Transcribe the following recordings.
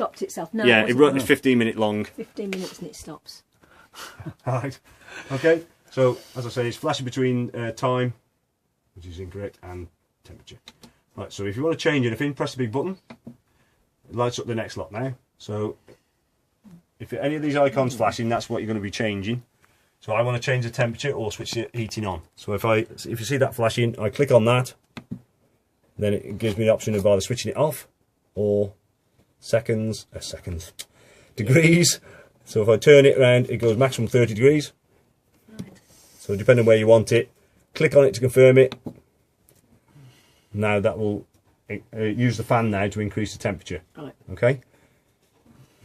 stopped itself. No, yeah, it's 15 minutes long. 15 minutes and it stops. Right. Okay. So as I say, it's flashing between time, which is incorrect, and temperature. Right. So if you want to change anything, press the big button. It lights up the next lot now. So if any of these icons flashing, that's what you're going to be changing. So I want to change the temperature or switch the heating on. So if you see that flashing, I click on that, then it gives me the option of either switching it off or degrees. So if I turn it around, it goes maximum 30 degrees. Right. So depending where you want it, click on it to confirm it. Now that will use the fan now to increase the temperature. Right. Okay.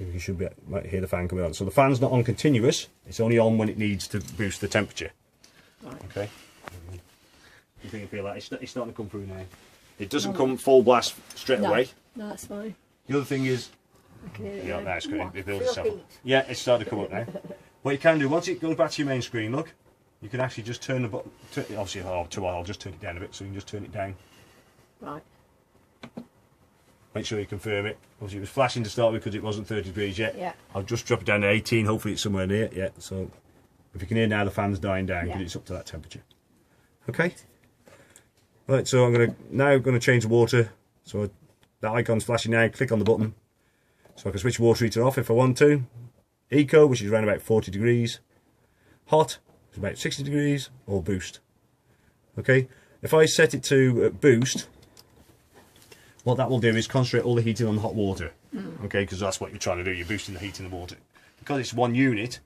You should might hear the fan coming on. So the fan's not on continuous; it's only on when it needs to boost the temperature. Right. Okay. You think you feel like it's starting to come through now? It doesn't come full blast straight away. No, that's fine. The other thing is, I can hear it yeah, now. that's good. It builds Feel itself up. heat. Yeah, it's starting to come up now. What you can do once it goes back to your main screen, look, you can actually just turn the button. Obviously, I'll just turn it down a bit, so you can just turn it down. Right. Make sure you confirm it. Obviously, it was flashing to start with because it wasn't 30 degrees yet. Yeah. I'll just drop it down to 18. Hopefully, it's somewhere near. Yeah. So, if you can hear now, the fan's dying down because it's up to that temperature. Okay. Right. So I'm going to change the water. So that icon's flashing now. Click on the button. So I can switch water heater off if I want to. Eco, which is around about 40 degrees. Hot, is about 60 degrees, or boost. Okay. If I set it to boost, what that will do is concentrate all the heating on the hot water. Okay, because that's what you're trying to do. You're boosting the heat in the water. Because it's one unit,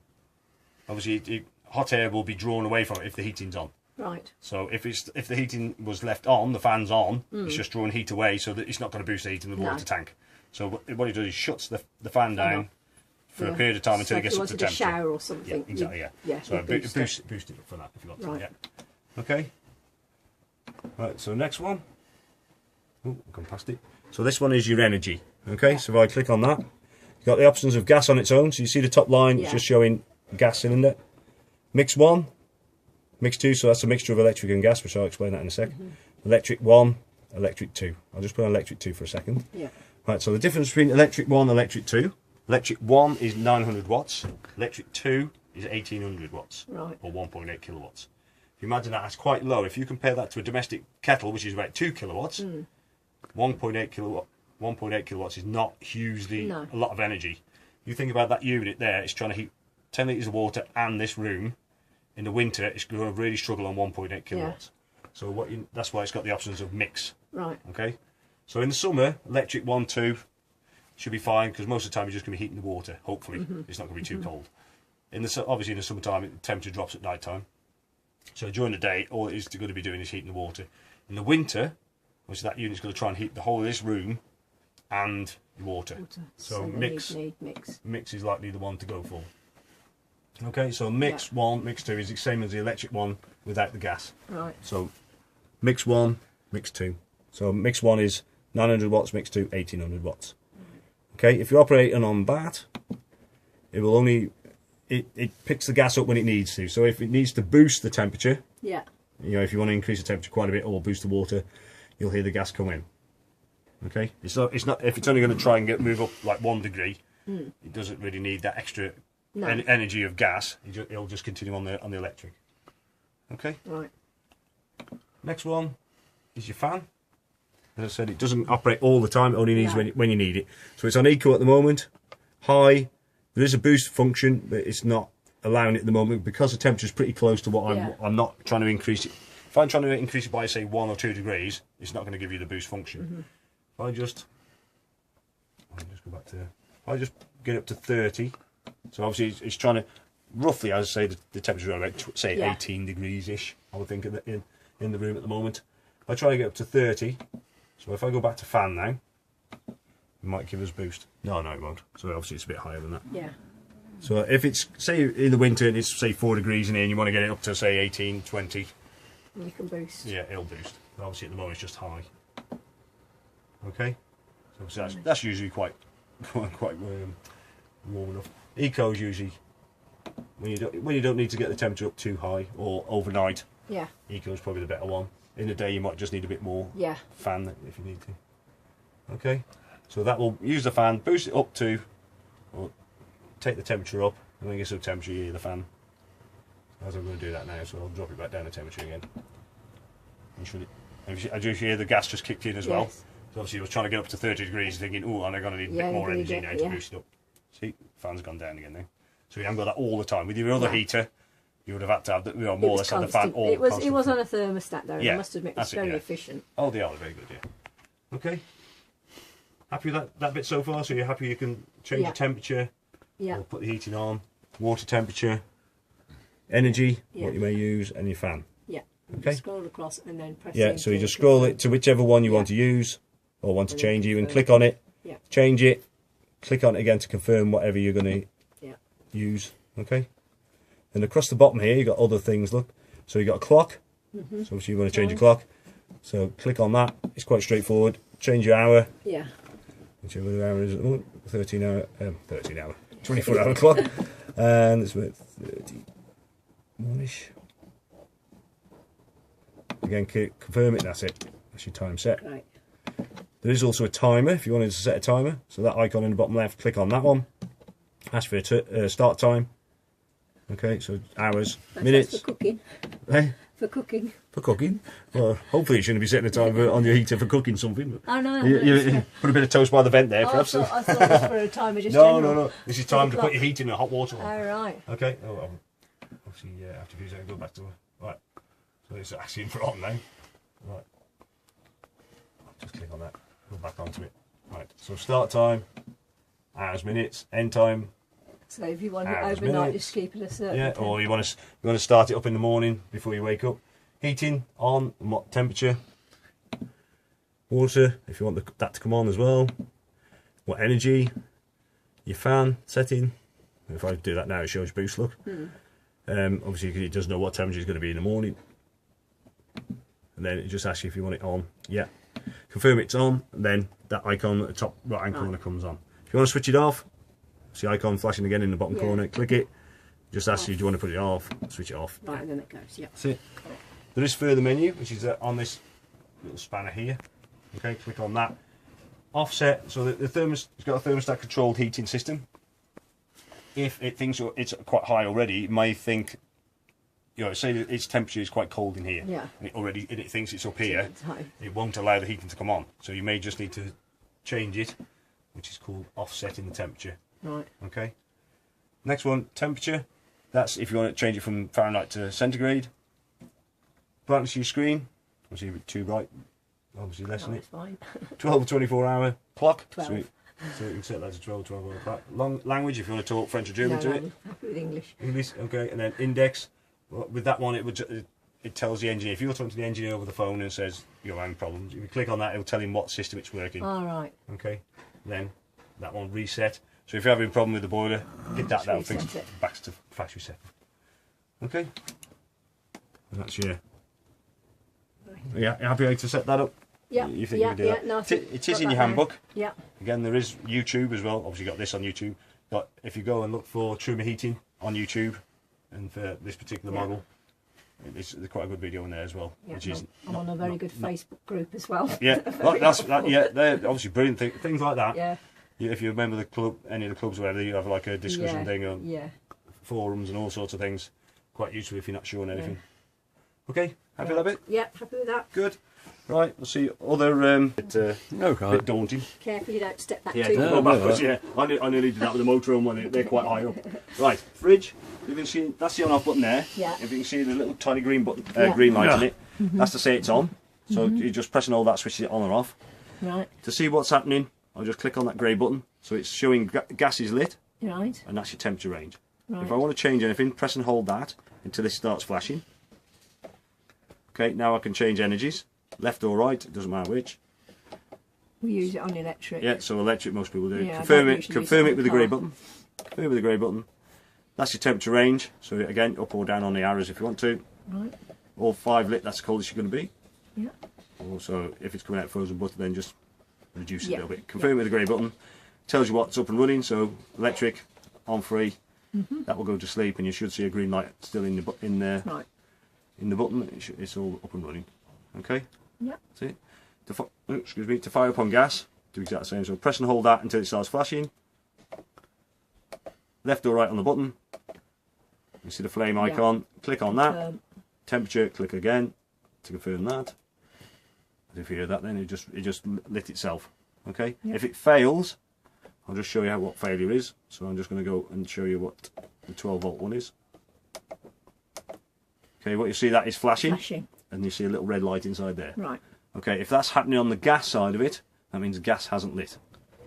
obviously hot air will be drawn away from it if the heating's on. Right. So if the heating was left on, the fan's on, it's just drawing heat away, so that it's not going to boost the heat in the water tank. So what it does is shuts the fan down for a period of time until it gets up to temperature. A shower or something. Yeah, exactly. Yeah. So boost it up for that if you want to. Yeah. Okay. Right. So next one. Oh, I've gone past it. So this one is your energy. Okay. So if I click on that, you've got the options of gas on its own. So you see the top line, it's just showing gas cylinder. Mix 1. Mix 2, so that's a mixture of electric and gas, which I'll explain that in a second. Electric 1, electric 2. I'll just put on electric 2 for a second. Yeah. Right, so the difference between electric 1 and electric 2. Electric 1 is 900 watts. Electric 2 is 1800 watts. Right. Or 1.8 kilowatts. If you imagine that's quite low. If you compare that to a domestic kettle, which is about 2 kilowatts, 1.8 kilowatts is not hugely a lot of energy. You think about that unit there, it's trying to heat 10 litres of water and this room. In the winter, it's going to really struggle on 1.8 kilowatts. Yeah. So that's why it's got the options of mix. Right. Okay. So in the summer, electric 1, 2 should be fine because most of the time you're just going to be heating the water. Hopefully, it's not going to be too cold. Obviously in the summertime, the temperature drops at night time. So during the day, all it is going to be doing is heating the water. In the winter, obviously that unit's going to try and heat the whole of this room and the water. So mix is likely the one to go for. Okay, so mix 1, mix 2 is the same as the electric one without the gas. Right. So mix 1, mix 2. So mix 1 is 900 watts, mix 2, 1800 watts. Okay, if you're operating on that, it will it picks the gas up when it needs to. So if it needs to boost the temperature, if you want to increase the temperature quite a bit or boost the water, you'll hear the gas come in. Okay, it's not if it's only going to try and move up like 1 degree, it doesn't really need that extra energy of gas. It'll just continue on the electric. Okay. Right. Next one is your fan. As I said, it doesn't operate all the time. It only needs when you need it. So it's on eco at the moment. High. There is a boost function, but it's not allowing it at the moment because the temperature is pretty close to what I'm not trying to increase it. If I'm trying to increase it by say 1 or 2 degrees, it's not going to give you the boost function. If I'll just go back to. I'll just get up to 30. So obviously it's trying to, roughly, as I say, the temperature is about, say, 18 degrees-ish, I would think, in the room at the moment. I try to get up to 30. So if I go back to fan now, it might give us a boost. No, it won't. So obviously it's a bit higher than that. Yeah. So if it's, say, in the winter, and it's, say, 4 degrees in here, and you want to get it up to, say, 18, 20. You can boost. Yeah, it'll boost. But obviously at the moment it's just high. Okay? So that's usually quite warm enough. Eco is usually when you don't need to get the temperature up too high or overnight. Yeah. Eco is probably the better one. In the day you might just need a bit more fan if you need to. Okay. So that will use the fan, boost it up to, or take the temperature up, and then get some temperature here, the fan. As I'm going to do that now, so I'll drop it back down to temperature again. And should it, as you hear, the gas just kicked in as well. Yes. So obviously I was trying to get up to 30 degrees, thinking, oh, and I'm going to need a bit more energy now to boost it up. See, fan's gone down again now. So you haven't got that all the time. With your other heater, you would have had to have more or less have the fan all it was on a thermostat though, yeah, I must admit it's very efficient. Oh, they are very good, yeah. Okay. Happy with that bit so far? So you're happy you can change the temperature, or put the heating on, water temperature, energy, what you may use, and your fan. Yeah. Okay. Just scroll across and then press. Yeah, so you just scroll it to whichever one you want to use or want to change. You can click on it, change it, click on it again to confirm whatever you're going to use. Okay. And across the bottom here, you've got other things, look. So you've got a clock. So obviously you want to change your clock. So click on that. It's quite straightforward. Change your hour. Yeah. Whichever the hour is. 13 hour. 24 hour clock. And it's about 31-ish. Again, confirm it, that's it. That's your time set. Right. There is also a timer if you wanted to set a timer. So that icon in the bottom left, click on that one. Ask for a start time. Okay, so hours, minutes. For cooking. Hey? For cooking. For cooking. Well, hopefully you shouldn't be setting a timer on your heater for cooking something. I know. You put a bit of toast by the vent there, perhaps. I thought it was for a timer just No. This is time to put your heating in hot water on. Oh, right. Okay. Oh, obviously, after you use that, go back to right. So it's actually in front now. Right. Just click on that. Go back onto it. Right. So start time, hours, minutes, end time. So if you want it overnight, just keep it a certain or you want to start it up in the morning before you wake up. Heating on, and what temperature. Water, if you want that to come on as well. What energy. Your fan setting. If I do that now, it shows boost, look. Obviously, it does know what temperature it's going to be in the morning. And then it just asks you if you want it on. Yeah. Confirm it's on, and then that icon at the top right hand corner comes on. If you want to switch it off, see the icon flashing again in the bottom corner, click it. Just asks you, do you want to put it off, switch it off. Right, and then it goes, yeah. That's it. There is further menu, which is on this little spanner here. Okay, click on that. Offset, so the it's got a thermostat controlled heating system. If it thinks it's quite high already, it may think, say that its temperature is quite cold in here. Yeah. And it thinks it's up here. It won't allow the heating to come on. So you may just need to change it, which is called offsetting the temperature. Right. Okay. Next one, temperature. That's if you want to change it from Fahrenheit to centigrade. Brightness of your screen. Obviously a bit too bright. Obviously lessen it. Fine. 12 or 24 hour clock. 12. So you can set that to 12 hour clock. Language, if you want to talk French or German to it. I'm happy with English. English, okay. And then index. Well, with that one, it tells the engineer. If you're talking to the engineer over the phone and says you're having problems, if you click on that, it'll tell him what system it's working. All right. Okay. Then that one reset. So if you're having a problem with the boiler, hit that, that'll fix it back to factory set. Okay. And that's your. Yeah, you happy to set that up? Yeah. You think you can do that? No, it is in your handbook. Yeah. Again, there is YouTube as well. Obviously, got this on YouTube. But if you go and look for Truma Heating on YouTube, and for this particular model, there's quite a good video in there as well. Yeah, which is I'm on a very good Facebook group as well. Yeah, they're obviously brilliant things like that. Yeah. If you remember the club, any of the clubs where you have like a discussion thing on forums and all sorts of things, quite useful if you're not sure on anything. Okay, happy with that bit? Yeah, happy with that. Good. Right, we'll see other bit daunting. Careful you don't step that too far. Yeah, I nearly did that with the motorhome one. They're quite high up. Right, fridge. You can see that's the on-off button there. Yeah. If you can see the little tiny green button, green light on it, that's to say it's on. So you just press and hold that, switches it on or off. Right. To see what's happening, I'll just click on that grey button. So it's showing gas is lit. Right. And that's your temperature range. Right. If I want to change anything, press and hold that until this starts flashing. Okay, now I can change energies. Left or right, it doesn't matter which. We use it on electric. Yeah, so electric most people do. Yeah, confirm it with the grey button. Confirm with the grey button. That's your temperature range. So again, up or down on the arrows if you want to. Right. All 5 lit, that's the coldest you're going to be. Yeah. Also, if it's coming out frozen butter, then just reduce it a little bit. Confirm with the grey button. Tells you what's up and running. So electric, on free. That will go to sleep, and you should see a green light still in the button. It's all up and running. Okay. Yeah. See, excuse me. To fire up on gas, do exactly the same. So press and hold that until it starts flashing. Left or right on the button. You see the flame icon, click on that. Temperature, click again to confirm that. If you hear that, then it just lit itself. Okay. Yep. If it fails, I'll just show you what failure is. So I'm just going to go and show you what the 12-volt one is. Okay, what you see, that is flashing, and you see a little red light inside there. Right. Okay, if that's happening on the gas side of it, that means the gas hasn't lit.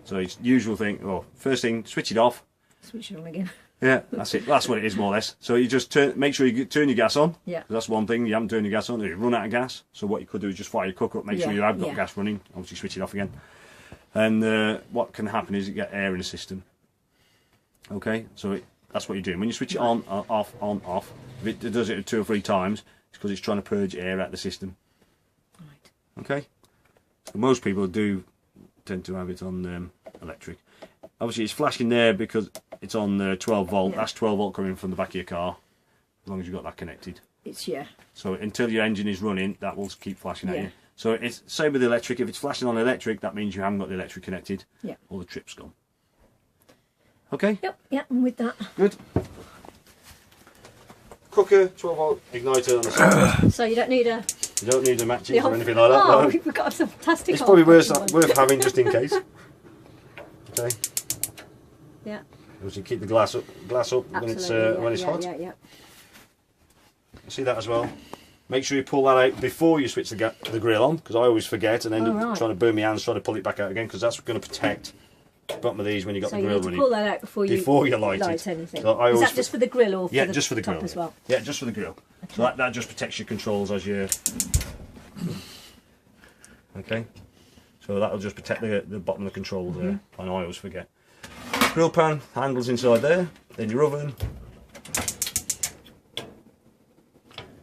So it's usual thing. Well, first thing, switch it off. Switch it on again. Yeah, that's it. That's what it is, more or less. So you just make sure you turn your gas on. Yeah. That's one thing. You haven't turned your gas on. You run out of gas. So what you could do is just fire your cooker up. Make sure you have got gas running. Obviously, switch it off again. And what can happen is you get air in the system. Okay, so that's what you're doing. When you switch it on, off, on, off. If it does it 2 or 3 times, it's because it's trying to purge air out of the system. Right. Okay. So most people do tend to have it on electric. Obviously, it's flashing there because it's on 12 volt. That's 12 volt coming from the back of your car, as long as you've got that connected. It's So until your engine is running, that will keep flashing at you. So it's same with the electric. If it's flashing on electric, that means you haven't got the electric connected. Yeah. Or the trip's gone. Okay. Yep. Yep. I'm with that. Good. Cooker, 12 volt igniter on the side. So you don't need a. You don't need a matches or anything like that. Oh, no. we've got some fantastic. It's probably worth having just in case. Okay. Yeah. Obviously, keep the glass up when it's hot. Yeah. See that as well. Make sure you pull that out before you switch the grill on, because I always forget and end up trying to burn my hands trying to pull it back out again, because that's going to protect the bottom of these when you've got the grill running. So you pull that out before you light anything. So is that just for the grill or for the just for the top grill as well? Yeah, just for the grill. Okay. So that just protects your controls as you. Okay. So that'll just protect the bottom of the controls there. And I always forget. Grill pan handles inside there. Then your oven.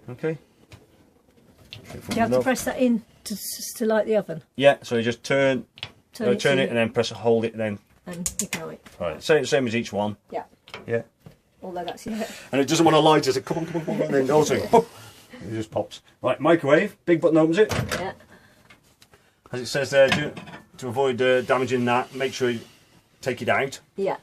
Okay. Do you have to press that in to light the oven? Yeah, so you just turn it and then hold it and ignite. Right, same as each one. Yeah. Yeah. Although that's And it doesn't want to light it, so come on, and then also pop, it just pops. Right, microwave, big button opens it. Yeah. As it says there, to avoid damaging that, make sure you take it out. Yeah.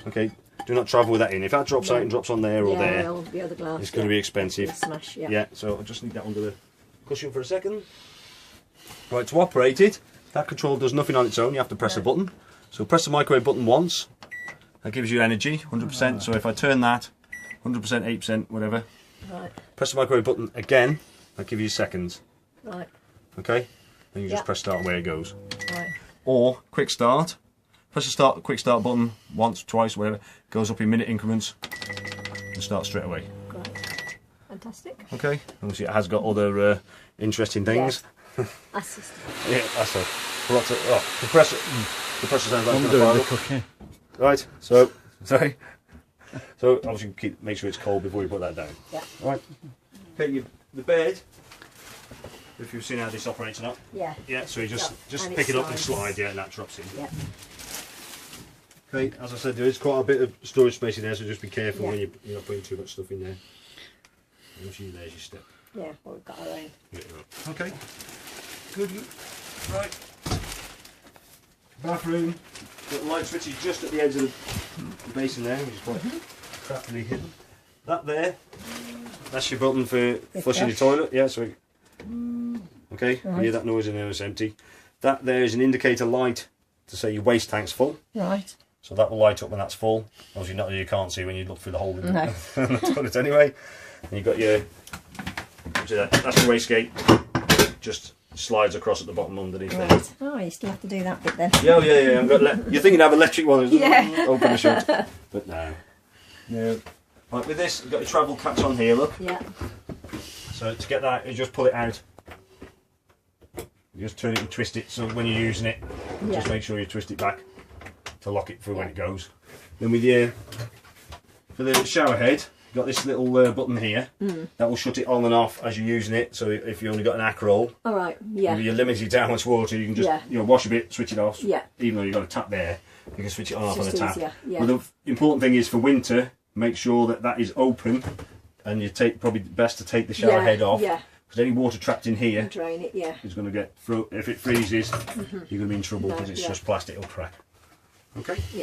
Okay. Do not travel with that in. If that drops out and drops on there or there, the other glass, it's going to be expensive. Smash, yeah, so I just need that under the cushion for a second. Right, to operate it, that control does nothing on its own. You have to press a button. So press the microwave button once. That gives you energy, 100%. So if I turn that, 100%, 8%, whatever. Right. Press the microwave button again. That gives you seconds. Right. Okay. Then you just press start where it goes. Right. Or quick start. Press the quick start button once, twice, whatever. Goes up in minute increments and start straight away. Great. Fantastic. Okay. Obviously, it has got other interesting things. Yeah. Assist. Yeah, that's it. Lots of compressor. Compressor sounds like I'm doing the cooking. Right. So sorry. So obviously make sure it's cold before you put that down. Yeah. Right. Okay. The bed. If you've seen how this operates or not. Yeah. Yeah. So you just pick it up and slide, and that drops in. Yeah. Okay, as I said, there is quite a bit of storage space in there, so just be careful when you're not putting too much stuff in there. Obviously, there's your step. Yeah, well, we've got our own. Okay, good. Right. Bathroom. Got the light switches just at the edge of the basin there, which is quite craftily hidden. That there, that's your button for flushing your toilet. Yeah, so. Okay, you hear that noise in there, it's empty. That there is an indicator light to say your waste tank's full. Right. So that will light up when that's full. Obviously not that you can't see when you look through the hole in the toilet anyway. And you've got your, that's your wastegate, just slides across at the bottom underneath there. Right. Oh, you still have to do that bit then. Yeah. You're thinking of electric one, Yeah. open and shut. But no. No. Right, with this, you've got your travel catch on here, look. Yeah. So to get that, you just pull it out. You just turn it and twist it, so when you're using it, just make sure you twist it back to lock it through when it goes. Then with your, for the shower head, you've got this little button here that will shut it on and off as you're using it. So if you only got an acroll, all right, yeah, you're limited to how much water you can just wash a bit, switch it off. Yeah. Even though you've got a tap there, you can switch it on and off on the tap. Easier, yeah. But the important thing is for winter, make sure that is open, and you probably best to take the shower head off. Yeah. because any water trapped in here and drain it, yeah. is going to get through. If it freezes, you're going to be in trouble because it's just plastic, it'll crack. Okay? Yeah.